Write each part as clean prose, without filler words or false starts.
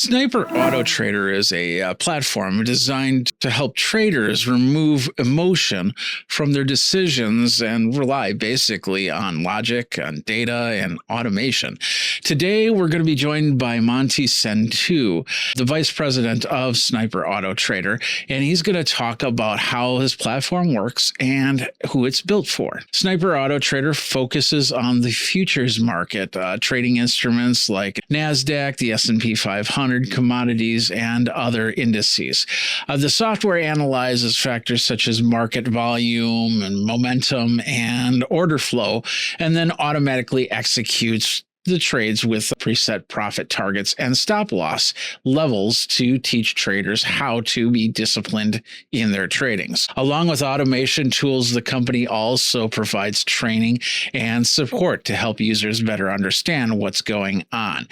Sniper Auto Trader is a platform designed to help traders remove emotion from their decisions and rely basically on logic, on data, and automation. Today, we're going to be joined by Monty Sandhu, the vice president of Sniper Auto Trader, and he's going to talk about how his platform works and who it's built for. Sniper Auto Trader focuses on the futures market, trading instruments like NASDAQ, the S&P 500, commodities, and other indices. The software analyzes factors such as market volume and momentum and order flow, and then automatically executes the trades with preset profit targets and stop loss levels to teach traders how to be disciplined in their tradings. Along with automation tools, the company also provides training and support to help users better understand what's going on.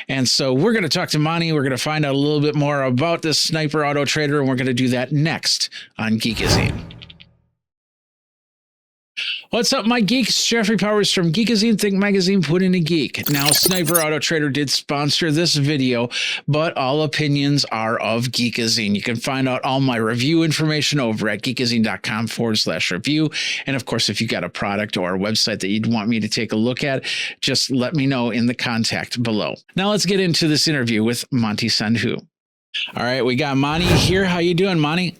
And so we're going to talk to Monty. We're going to find out a little bit more about this Sniper Auto Trader, and we're going to do that next on Geekazine. What's up, my geeks? Jeffrey Powers from Geekazine, Think Magazine, put in a geek. Now, Sniper Auto Trader did sponsor this video, but all opinions are of Geekazine. You can find out all my review information over at geekazine.com/review. And of course, if you got a product or a website that you'd want me to take a look at, just let me know in the contact below. Now, let's get into this interview with Monty Sandhu. All right, we got Monty here. How you doing, Monty?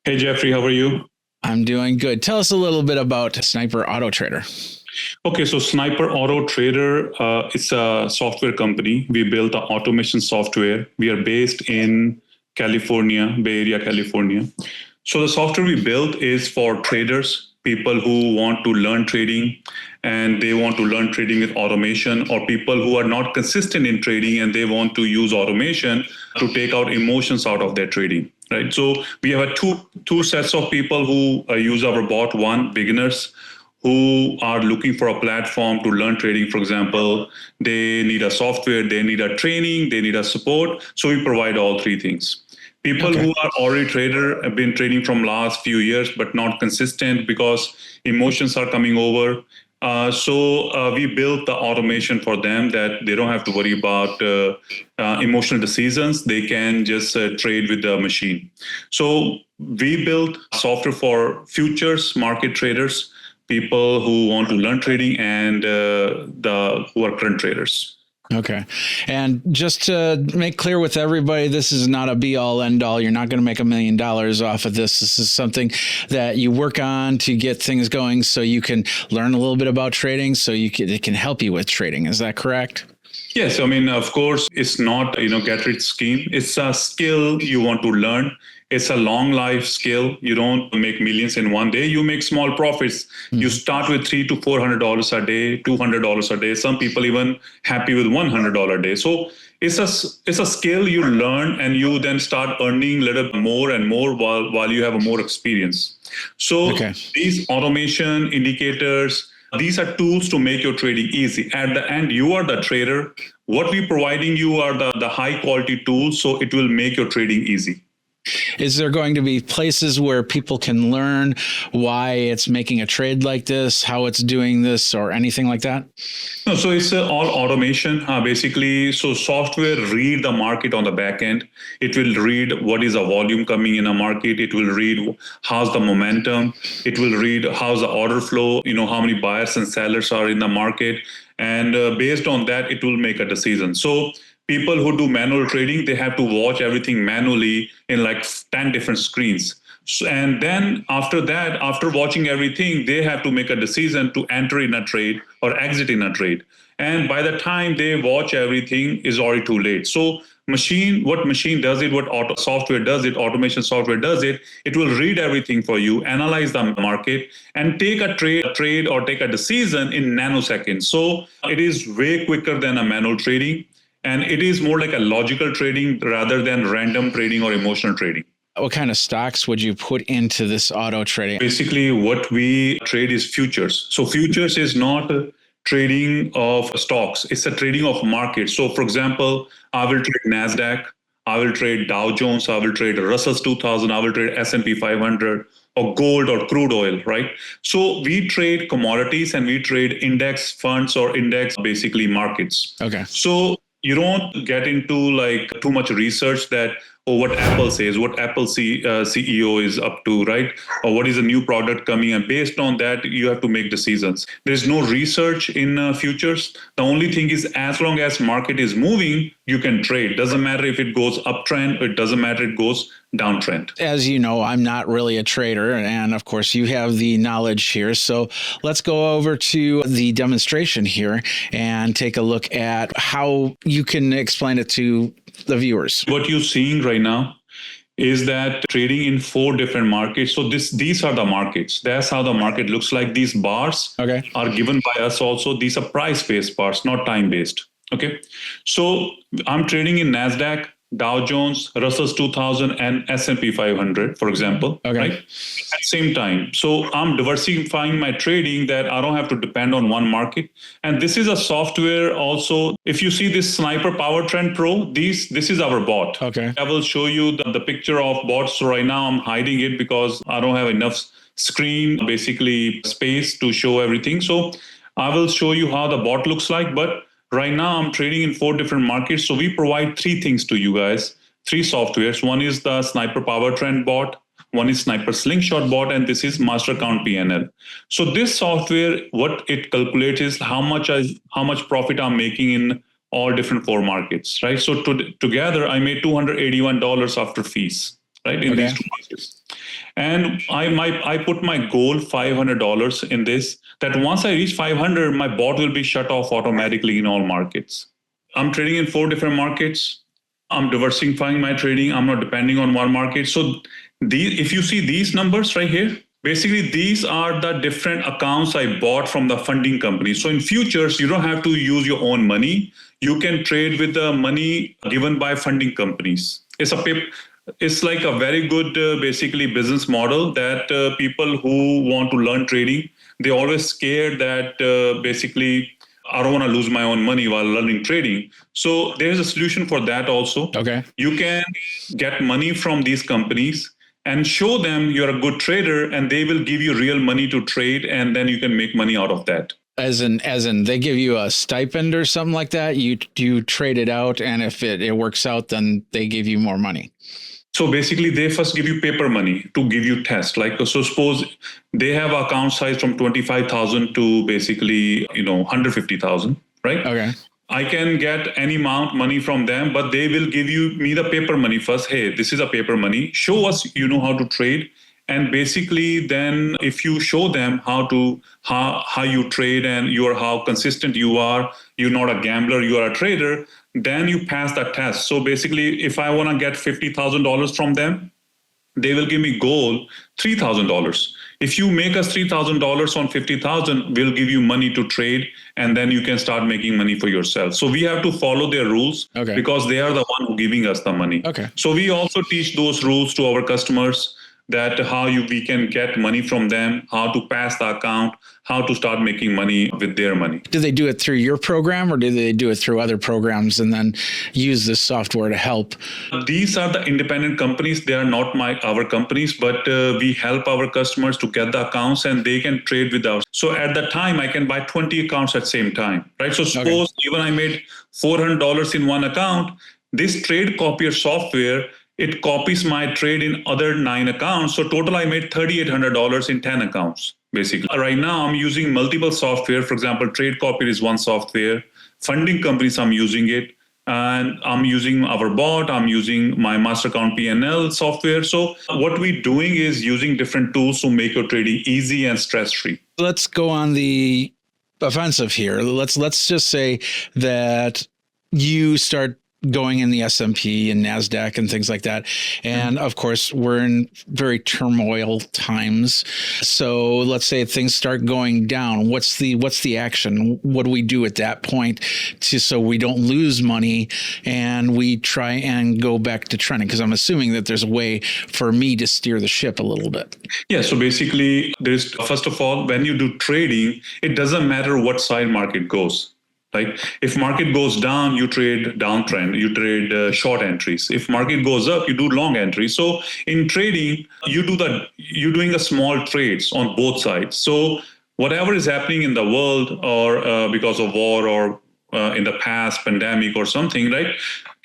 Hey, Jeffrey, how are you? I'm doing good. Tell us a little bit about Sniper Auto Trader. Okay, so Sniper Auto Trader, it's a software company. We built the automation software. We are based in California, Bay Area, California. So the software we built is for traders, people who want to learn trading and they want to learn trading with automation, or people who are not consistent in trading and they want to use automation to take out emotions out of their trading. Right. So we have two sets of people who use our bot. One, beginners who are looking for a platform to learn trading. For example, they need a software, they need a training, they need a support. So we provide all three things. People who are already trader have been trading from last few years, but not consistent because emotions are coming over. So we built the automation for them that they don't have to worry about emotional decisions. They can just trade with the machine. So we built software for futures market traders, people who want to learn trading, and who are current traders. Okay. And just to make clear with everybody, this is not a be all end all. You're not going to make $1 million off of this. This is something that you work on to get things going so you can learn a little bit about trading, so it can help you with trading. Is that correct? Yes. I mean, of course, it's not, get rich scheme. It's a skill you want to learn. It's a long life skill. You don't make millions in one day. You make small profits. Mm-hmm. You start with $300 to $400 a day, $200 a day. Some people even happy with $100 a day. So it's a skill you learn, and you then start earning a little more and more while you have a more experience. So these automation indicators, these are tools to make your trading easy. At the end, you are the trader. What we're providing you are the high quality tools, so it will make your trading easy. Is there going to be places where people can learn why it's making a trade like this, how it's doing this, or anything like that? No, so it's all automation, basically. So software read the market on the back end. It will read what is the volume coming in a market. It will read how's the momentum. It will read how's the order flow, how many buyers and sellers are in the market. And based on that, it will make a decision. So people who do manual trading, they have to watch everything manually in like 10 different screens. So, and then after that, after watching everything, they have to make a decision to enter in a trade or exit in a trade. And by the time they watch everything, is already too late. So what machine does it, what software does it, automation software does it, it will read everything for you, analyze the market, and take a trade or take a decision in nanoseconds. So it is way quicker than a manual trading. And it is more like a logical trading rather than random trading or emotional trading. What kind of stocks would you put into this auto trading? Basically, what we trade is futures. So futures is not trading of stocks. It's a trading of markets. So for example, I will trade NASDAQ, I will trade Dow Jones, I will trade Russell's 2000, I will trade S&P 500, or gold or crude oil, right? So we trade commodities and we trade index funds or index basically markets. Okay. So you don't get into like too much research that, oh, what Apple says, what Apple CEO is up to, right? Or what is a new product coming, and based on that, you have to make decisions. There's no research in futures. The only thing is, as long as market is moving, you can trade. Doesn't matter if it goes uptrend, or it doesn't matter if it goes downtrend. As you know, I'm not really a trader, and of course you have the knowledge here. So let's go over to the demonstration here and take a look at how you can explain it to the viewers. What you're seeing right now is that trading in 4 different markets. So these are the markets. That's how the market looks like. These bars are given by us also. These are price-based bars, not time-based. Okay. So I'm trading in NASDAQ, Dow Jones, Russell's 2000, and S&P 500, for example, right? At the same time. So I'm diversifying my trading that I don't have to depend on one market. And this is a software also. If you see this Sniper Power Trend Pro, this is our bot. Okay. I will show you the picture of bots. So right now I'm hiding it because I don't have enough screen, basically space to show everything. So I will show you how the bot looks like. But right now, I'm trading in 4 different markets. So we provide 3 things to you guys, 3 softwares. One is the Sniper Power Trend bot, one is Sniper Slingshot bot, and this is Master Account PNL. So this software, what it calculates is how much profit I'm making in all different 4 markets, right? So together, I made $281 after fees, right, in these 2 markets. And I put my goal $500 in this, that once I reach 500, my bot will be shut off automatically in all markets. I'm trading in 4 different markets. I'm diversifying my trading. I'm not depending on one market. So if you see these numbers right here, basically these are the different accounts I bought from the funding company. So in futures, you don't have to use your own money. You can trade with the money given by funding companies. It's like a very good, basically, business model that people who want to learn trading, they always scared that basically, I don't want to lose my own money while learning trading. So there's a solution for that also. Okay. You can get money from these companies and show them you're a good trader, and they will give you real money to trade, and then you can make money out of that. As in, they give you a stipend or something like that. You trade it out, and if it works out, then they give you more money. So basically, they first give you paper money to give you test. Like, so suppose they have account size from 25,000 to basically, 150,000, right? Okay. I can get any amount money from them, but they will give me the paper money first. Hey, this is a paper money. Show us you know how to trade. And basically, then if you show them how you trade and how consistent you are, you're not a gambler, you are a trader, then you pass that test. So basically, if I want to get $50,000 from them, they will give me goal $3,000. If you make us $3,000 on 50,000, we'll give you money to trade, and then you can start making money for yourself. So we have to follow their rules because they are the one who giving us the money. Okay. So we also teach those rules to our customers, that we can get money from them, how to pass the account, how to start making money with their money. Do they do it through your program, or do they do it through other programs and then use this software to help? These are the independent companies. They are not our companies, but we help our customers to get the accounts, and they can trade with us. So at that time, I can buy 20 accounts at the same time, right? So suppose even I made $400 in one account, this trade copier software, it copies my trade in other 9 accounts. So total, I made $3,800 in 10 accounts, basically. Right now, I'm using multiple software. For example, Trade Copier is one software. Funding companies, I'm using it. And I'm using our bot. I'm using my Master Account PNL software. So what we're doing is using different tools to make your trading easy and stress-free. Let's go on the offensive here. Let's just say that you start going in the S&P and NASDAQ and things like that. And of course, we're in very turmoil times. So let's say things start going down. What's the action? What do we do at that point so we don't lose money and we try and go back to trending? Because I'm assuming that there's a way for me to steer the ship a little bit. Yeah. So basically, first of all, when you do trading, it doesn't matter what side market goes. Like if market goes down, you trade downtrend, you trade short entries. If market goes up, you do long entries. So in trading, you're doing a small trades on both sides. So whatever is happening in the world, or because of war or in the past, pandemic or something, right?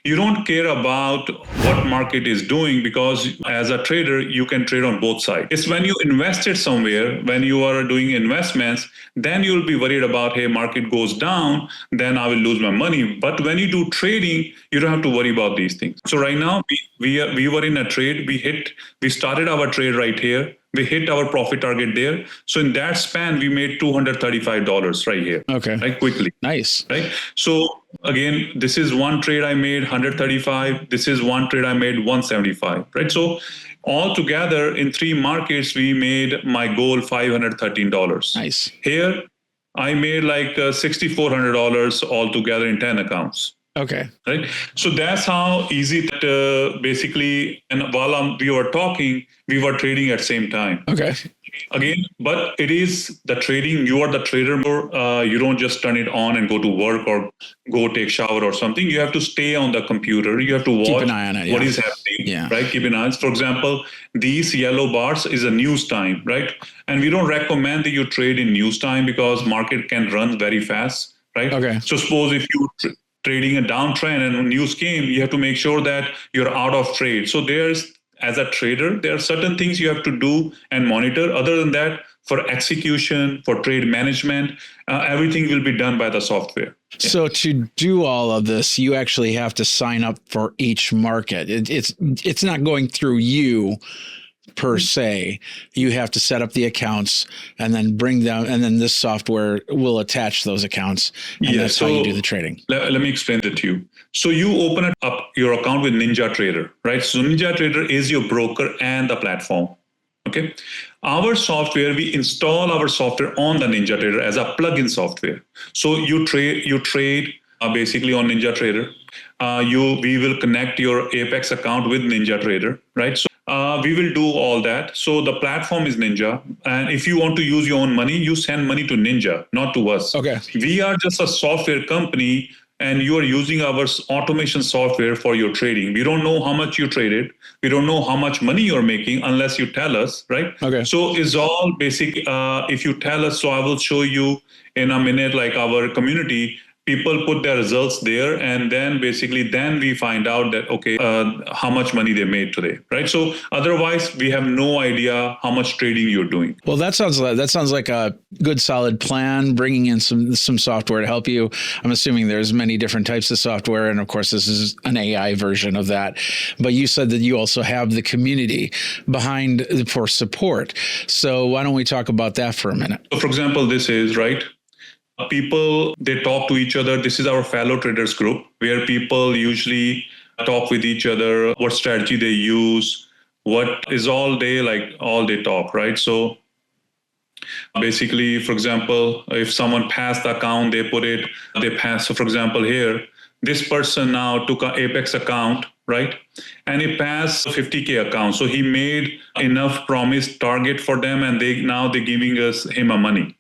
You don't care about what market is doing because as a trader, you can trade on both sides. It's when you invested somewhere, when you are doing investments, then you'll be worried about, hey, market goes down, then I will lose my money. But when you do trading, you don't have to worry about these things. So right now, we were in a trade. We started our trade right here. We hit our profit target there. So in that span, we made $235 right here. Okay. Right, quickly. Nice. Right. So again, this is one trade I made 135. This is one trade I made 175. Right. So altogether in 3 markets, we made my goal $513. Nice. Here, I made like $6,400 altogether in 10 accounts. Okay. Right. So that's how easy that basically, and while we were talking, we were trading at the same time. Okay. Again, but it is the trading. You are the trader. You don't just turn it on and go to work or go take shower or something. You have to stay on the computer. You have to watch Keep an eye on it, what is happening. Yeah. Right. Keep an eye. For example, these yellow bars is a news time, right? And we don't recommend that you trade in news time because market can run very fast, right? Okay. So suppose if you trading a downtrend and news came, you have to make sure that you're out of trade. So as a trader, there are certain things you have to do and monitor. Other than that, for execution, for trade management, everything will be done by the software. So to do all of this, you actually have to sign up for each market. It's not going through you per se. You have to set up the accounts and then bring them, and then this software will attach those accounts. And that's how you do the trading. Let me explain that to you. So you open up your account with Ninja Trader, right? So Ninja Trader is your broker and the platform. Okay. Our software, we install our software on the Ninja Trader as a plugin software. So you trade basically on Ninja Trader. We will connect your Apex account with Ninja Trader, right? So we will do all that. So the platform is Ninja. And if you want to use your own money, you send money to Ninja, not to us. Okay. We are just a software company and you are using our automation software for your trading. We don't know how much you traded. We don't know how much money you're making unless you tell us, right? Okay. So it's all basic. If you tell us, so I will show you in a minute, like our community, people put their results there, and then we find out that, okay, how much money they made today, right? So otherwise, we have no idea how much trading you're doing. Well, that sounds like a good, solid plan, bringing in some software to help you. I'm assuming there's many different types of software, and of course, this is an AI version of that. But you said that you also have the community behind for support. So why don't we talk about that for a minute? So for example, this is, right? People, they talk to each other. This is our fellow traders group where people usually talk with each other, what strategy they use, what is all day talk, right? So basically, for example, if someone passed the account, they pass. So for example, here, this person now took an Apex account, right? And he passed 50K account. So he made enough promised target for them, and they're giving him a money.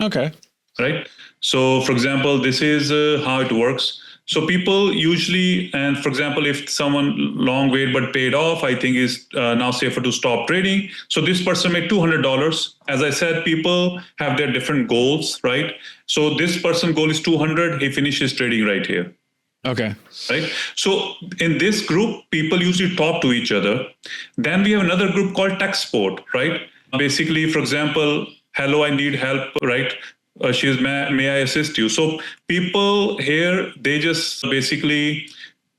Okay. Right. So, for example, this is how it works. So people usually, and for example, if someone long wait but paid off, I think is now safer to stop trading. So this person made $200. As I said, people have their different goals, right? So this person goal is 200. He finishes trading right here. Okay. Right. So in this group, people usually talk to each other. Then we have another group called tech support, right? Basically, for example, hello, I need help, right? May I assist you? So people here, they just basically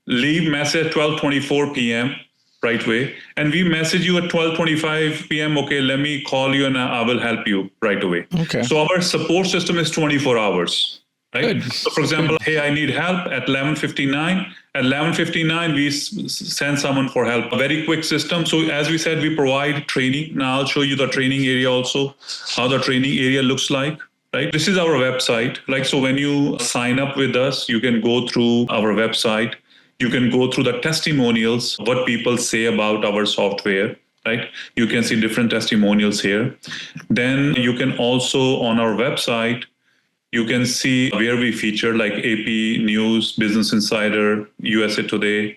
leave message 12:24 p.m. right away. And we message you at 12:25 p.m. Okay, let me call you and I will help you right away. Okay. So our support system is 24 hours. Right? Good. So for example, hey, I need help at 11:59. At 11:59, we send someone for help. A very quick system. So as we said, we provide training. Now I'll show you the training area also, how the training area looks like. Right. This is our website. Like, so when you sign up with us, you can go through our website. You can go through the testimonials, what people say about our software. Right. You can see different testimonials here. Then you can also on our website, you can see where we feature like AP News, Business Insider, USA Today.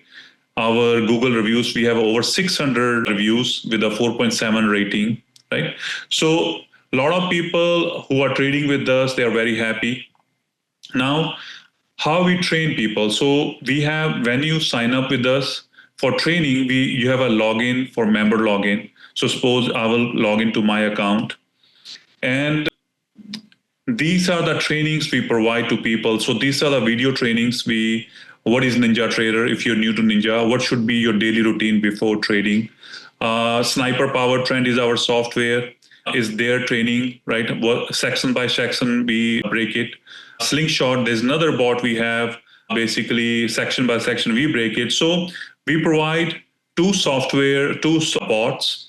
Our Google reviews, we have over 600 reviews with a 4.7 rating. Right. So a lot of people who are trading with us, they are very happy. Now, how we train people. So we have, when you sign up with us for training, you have a login for member login. So suppose I will log into my account, and these are the trainings we provide to people. So these are the video trainings. What is NinjaTrader? If you're new to Ninja, what should be your daily routine before trading? Sniper Power Trend is our software, is their training, right? Section by section, we break it. Slingshot, there's another bot we have, basically section by section, we break it. So we provide two bots.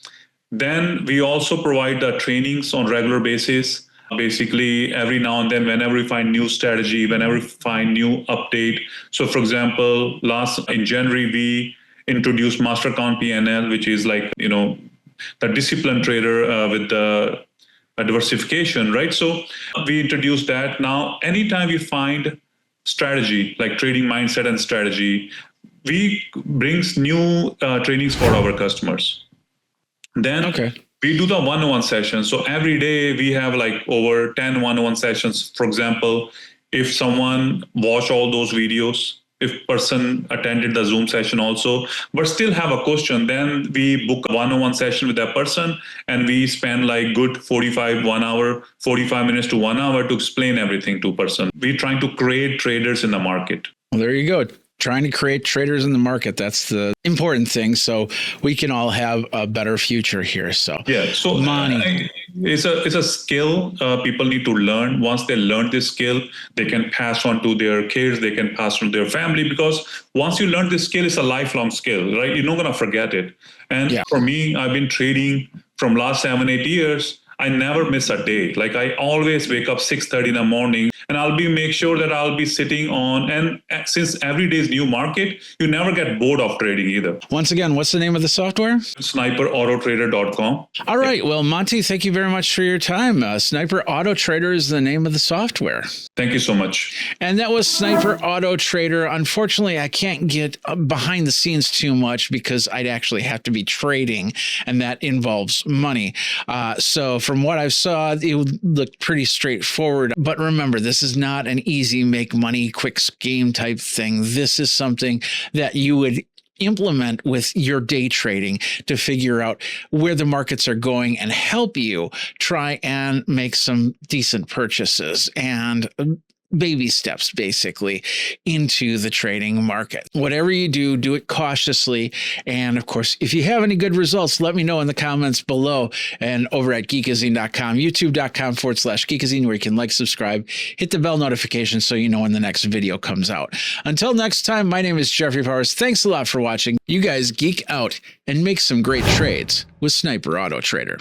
Then we also provide the trainings on regular basis. Basically, every now and then, whenever we find new strategy, whenever we find new update. So for example, in January, we introduced Master Account PNL, which is like, the disciplined trader with the diversification, right? So we introduced that. Now, anytime we find strategy, like trading mindset and strategy, we brings new trainings for our customers. Then we do the one-on-one sessions. So every day we have like over 10 one-on-one sessions. For example, if someone watched all those videos, if person attended the Zoom session also, but still have a question, then we book a one-on-one session with that person, and we spend like good 45 minutes to 1 hour to explain everything to person. We're trying to create traders in the market. Well, there you go. Trying to create traders in the market. That's the important thing. So we can all have a better future here. So yeah. So Monty, it's a skill people need to learn. Once they learn this skill, they can pass on to their kids. They can pass on to their family, because once you learn this skill, it's a lifelong skill, right? You're not going to forget it. And for me, I've been trading from last 7-8 years. I never miss a day. Like I always wake up 6:30 in the morning, and make sure that I'll be sitting on. And since every day is new market, you never get bored of trading either. Once again, what's the name of the software? SniperAutoTrader.com. All right. Well, Monty, thank you very much for your time. Sniper Auto Trader is the name of the software. Thank you so much. And that was Sniper Auto Trader. Unfortunately, I can't get behind the scenes too much because I'd actually have to be trading, and that involves money. So from what I saw, it looked pretty straightforward. But remember, this is not an easy make money quick game type thing. This is something that you would implement with your day trading to figure out where the markets are going and help you try and make some decent purchases and baby steps basically into the trading market. Whatever you do, do it cautiously. And of course, if you have any good results, let me know in the comments below, and over at geekazine.com, youtube.com/Geekazine, where you can like, subscribe, hit the bell notification so you know when the next video comes out. Until next time, my name is Jeffrey Powers. Thanks a lot for watching. You guys geek out and make some great trades with Sniper Auto Trader.